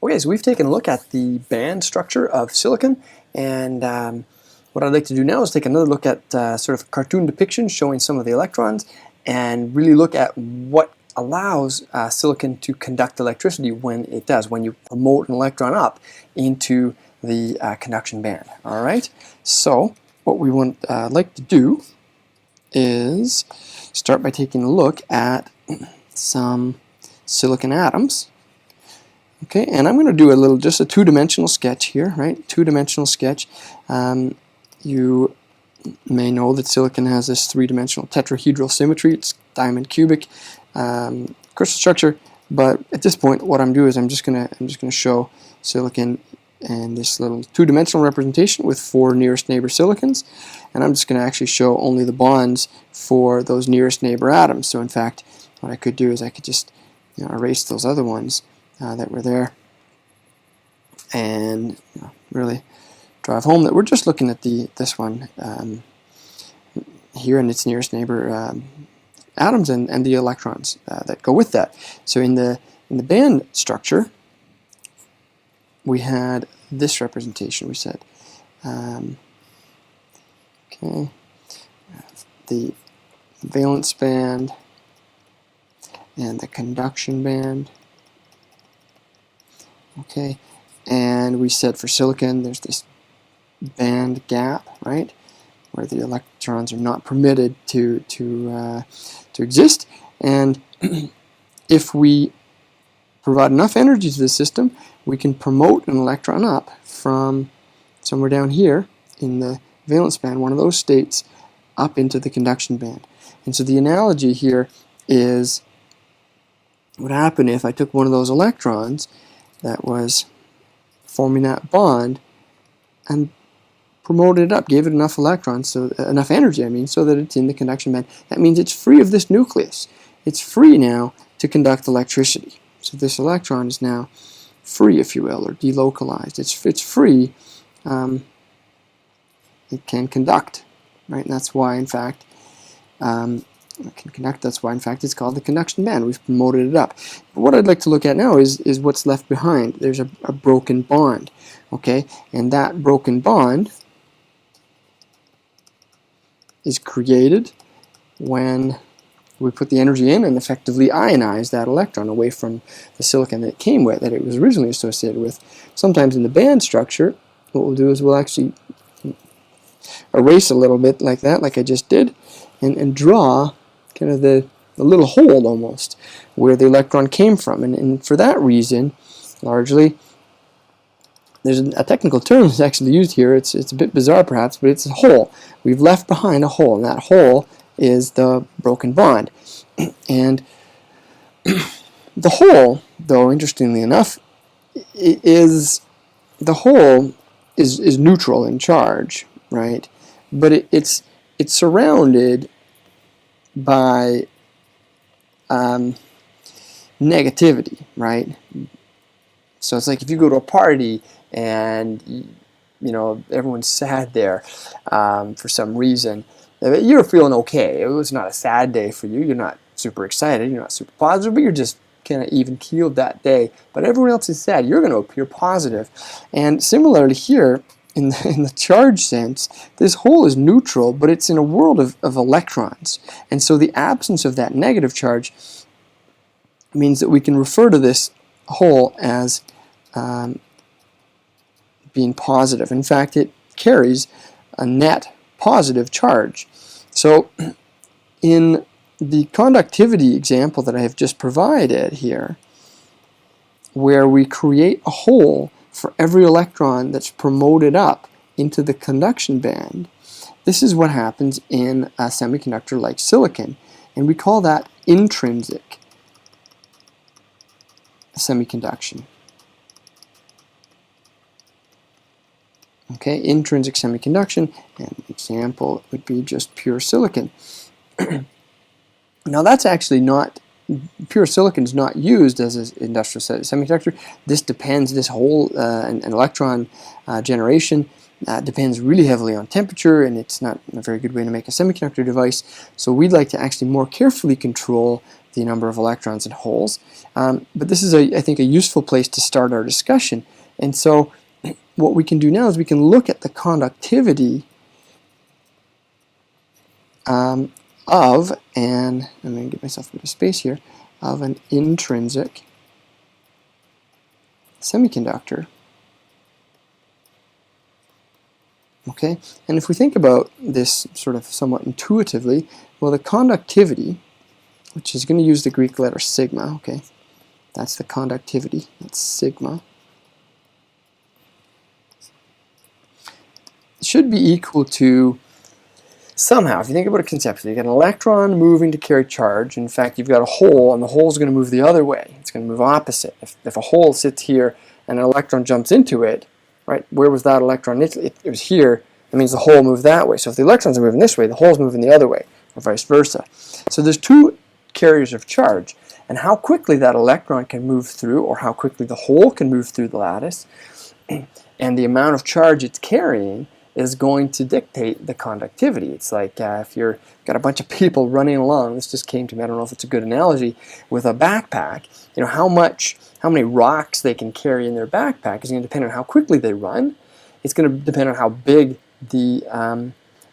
Okay, so we've taken a look at the band structure of silicon, and what I'd like to do now is take another look at sort of cartoon depictions showing some of the electrons, and really look at what allows silicon to conduct electricity when it does, when you promote an electron up into the conduction band. All right, so what we want like to do is start by taking a look at some silicon atoms. Okay, and I'm going to do just a two-dimensional sketch here, right? Two-dimensional sketch. You may know that silicon has this three-dimensional tetrahedral symmetry. It's diamond cubic crystal structure. But at this point, what I'm doing is I'm just gonna show silicon and this little two-dimensional representation with four nearest neighbor silicons, and I'm just going to actually show only the bonds for those nearest neighbor atoms. So in fact, what I could do is I could just erase those other ones that were there, and really drive home that we're just looking at this one here and its nearest neighbor atoms and the electrons that go with that. So in the band structure, we had this representation. We said, okay, the valence band and the conduction band. Okay, and we said for silicon there's this band gap, right, where the electrons are not permitted to exist, and if we provide enough energy to the system, we can promote an electron up from somewhere down here in the valence band, one of those states, up into the conduction band. And so the analogy here is what would happen if I took one of those electrons that was forming that bond and promoted it up, gave it enough electrons, so enough energy, so that it's in the conduction band. That means it's free of this nucleus. It's free now to conduct electricity. So this electron is now free, if you will, or delocalized. It's free. It can conduct, right? And that's why, in fact, it can conduct. That's why, in fact, it's called the conduction band. We've promoted it up. But what I'd like to look at now is what's left behind. There's a broken bond, okay? And that broken bond is created when we put the energy in and effectively ionize that electron away from the silicon that it came with, that it was originally associated with. Sometimes in the band structure, what we'll do is we'll actually erase a little bit like that, like I just did, and draw kind of the little hole almost where the electron came from. And for that reason, largely, there's a technical term that's actually used here. It's a bit bizarre perhaps, but it's a hole. We've left behind a hole, and that hole is the broken bond. And the hole, though, interestingly enough, is neutral in charge, right? But it's surrounded by negativity, right? So it's like if you go to a party and everyone's sad there for some reason, you're feeling okay. It was not a sad day for you. You're not super excited. You're not super positive, but you're just kind of even-keeled that day. But everyone else is sad. You're going to appear positive. And similarly here, in the charge sense, this hole is neutral, but it's in a world of electrons. And so the absence of that negative charge means that we can refer to this hole as being positive. In fact, it carries a net positive charge. So in the conductivity example that I have just provided here, where we create a hole for every electron that's promoted up into the conduction band, this is what happens in a semiconductor like silicon, and we call that intrinsic semiconduction. Okay, intrinsic semiconduction, an example would be just pure silicon. Now that's actually not, pure silicon is not used as an industrial semiconductor. This depends, this whole an electron generation depends really heavily on temperature, and it's not a very good way to make a semiconductor device. So we'd like to actually more carefully control the number of electrons in holes. But this is, I think, a useful place to start our discussion. And so what we can do now is we can look at the conductivity of an, I'm going to give myself a bit of space here, of an intrinsic semiconductor. Okay, and if we think about this sort of somewhat intuitively, well, the conductivity, which is going to use the Greek letter sigma, okay, that's the conductivity, that's sigma, should be equal to, somehow, if you think about it conceptually, you've got an electron moving to carry charge. In fact, you've got a hole, and the hole is going to move the other way. It's going to move opposite. If a hole sits here and an electron jumps into it, right, where was that electron? It was here. That means the hole moved that way. So if the electrons are moving this way, the hole's moving the other way, or vice versa. So there's two carriers of charge, and how quickly that electron can move through, or how quickly the hole can move through the lattice, and the amount of charge it's carrying is going to dictate the conductivity. It's like if you've got a bunch of people running along, this just came to me, I don't know if it's a good analogy, with a backpack, you know, how many rocks they can carry in their backpack is going to depend on how quickly they run. It's going to depend on how big the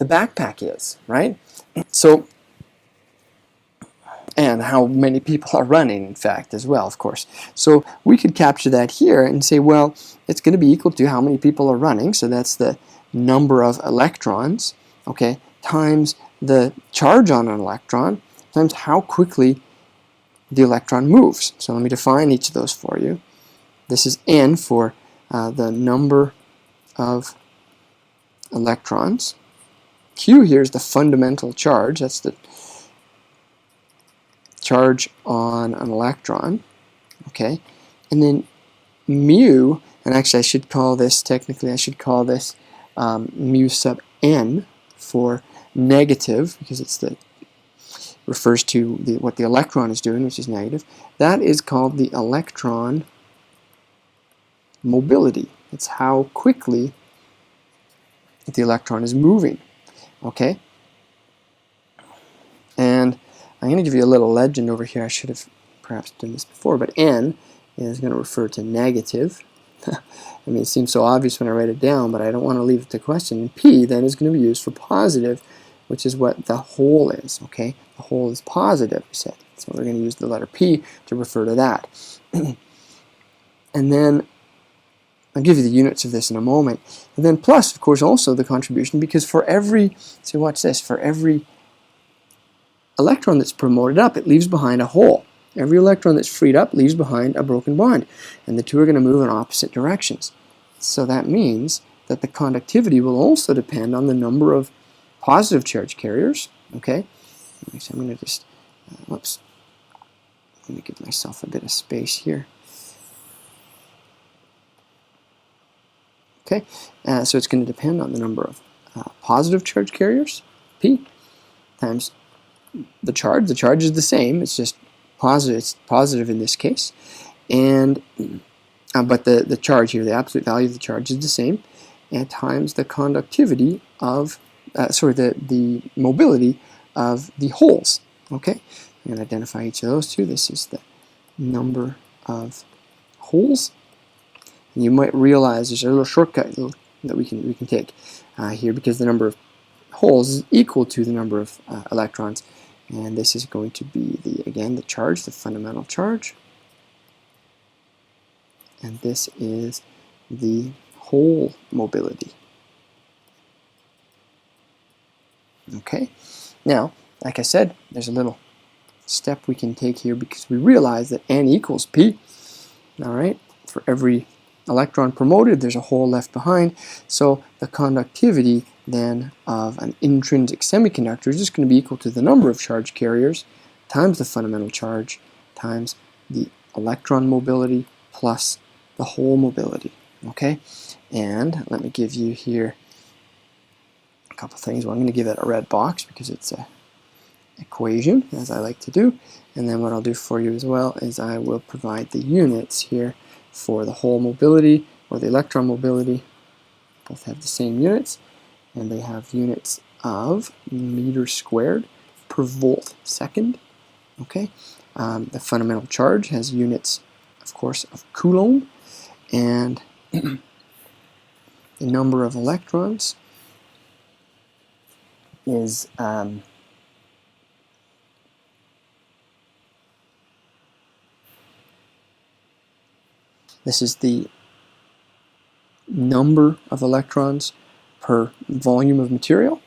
backpack is, right? So, and how many people are running, in fact, as well, of course. So we could capture that here and say, well, it's going to be equal to how many people are running, so that's the number of electrons, okay, times the charge on an electron, times how quickly the electron moves. So let me define each of those for you. This is N for the number of electrons. Q here is the fundamental charge. That's the charge on an electron. Okay, and then mu, and actually I should call this, technically I should call this mu sub n for negative, because it's the refers to what the electron is doing, which is negative. That is called the electron mobility. It's how quickly the electron is moving. Okay? And I'm going to give you a little legend over here. I should have perhaps done this before, but N is going to refer to negative. I mean, it seems so obvious when I write it down, but I don't want to leave it to question. And P then is going to be used for positive, which is what the hole is, okay? The hole is positive, we said. So we're going to use the letter P to refer to that. And then I'll give you the units of this in a moment. And then plus, of course, also the contribution, because for every, so watch this, for every electron that's promoted up, it leaves behind a hole. Every electron that's freed up leaves behind a broken bond, and the two are going to move in opposite directions. So that means that the conductivity will also depend on the number of positive charge carriers. Okay, so I'm going to just, whoops, I'm going to give myself a bit of space here. Okay, so it's going to depend on the number of positive charge carriers, P, times the charge. The charge is the same, it's just positive. It's positive in this case, and but the charge here, the absolute value of the charge is the same, and times the conductivity of, the mobility of the holes. Okay, I'm going to identify each of those two. This is the number of holes. And you might realize there's a little shortcut that we can take here, because the number of holes is equal to the number of electrons. And this is going to be, the charge, the fundamental charge. And this is the hole mobility. Okay, now, like I said, there's a little step we can take here, because we realize that N equals P. All right, for every electron promoted, there's a hole left behind. So the conductivity then of an intrinsic semiconductor is just going to be equal to the number of charge carriers times the fundamental charge times the electron mobility plus the hole mobility. Okay, and let me give you here a couple things. Well, I'm going to give it a red box because it's an equation, as I like to do. And then what I'll do for you as well is I will provide the units here for the hole mobility or the electron mobility. Both have the same units, and they have units of meters squared per volt second. Okay, The fundamental charge has units, of course, of Coulomb, and the number of electrons is this is the number of electrons per volume of material,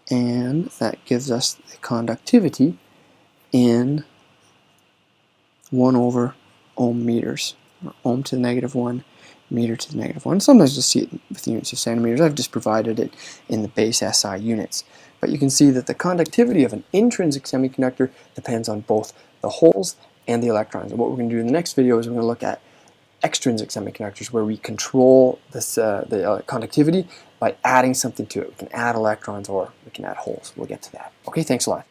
and that gives us the conductivity in 1 over ohm meters, or ohm to the -1, meter to the -1. Sometimes you'll see it with units of centimeters. I've just provided it in the base SI units. But you can see that the conductivity of an intrinsic semiconductor depends on both the holes and the electrons. And what we're going to do in the next video is we're going to look at extrinsic semiconductors, where we control this, the conductivity by adding something to it. We can add electrons or we can add holes. We'll get to that. Okay, thanks a lot.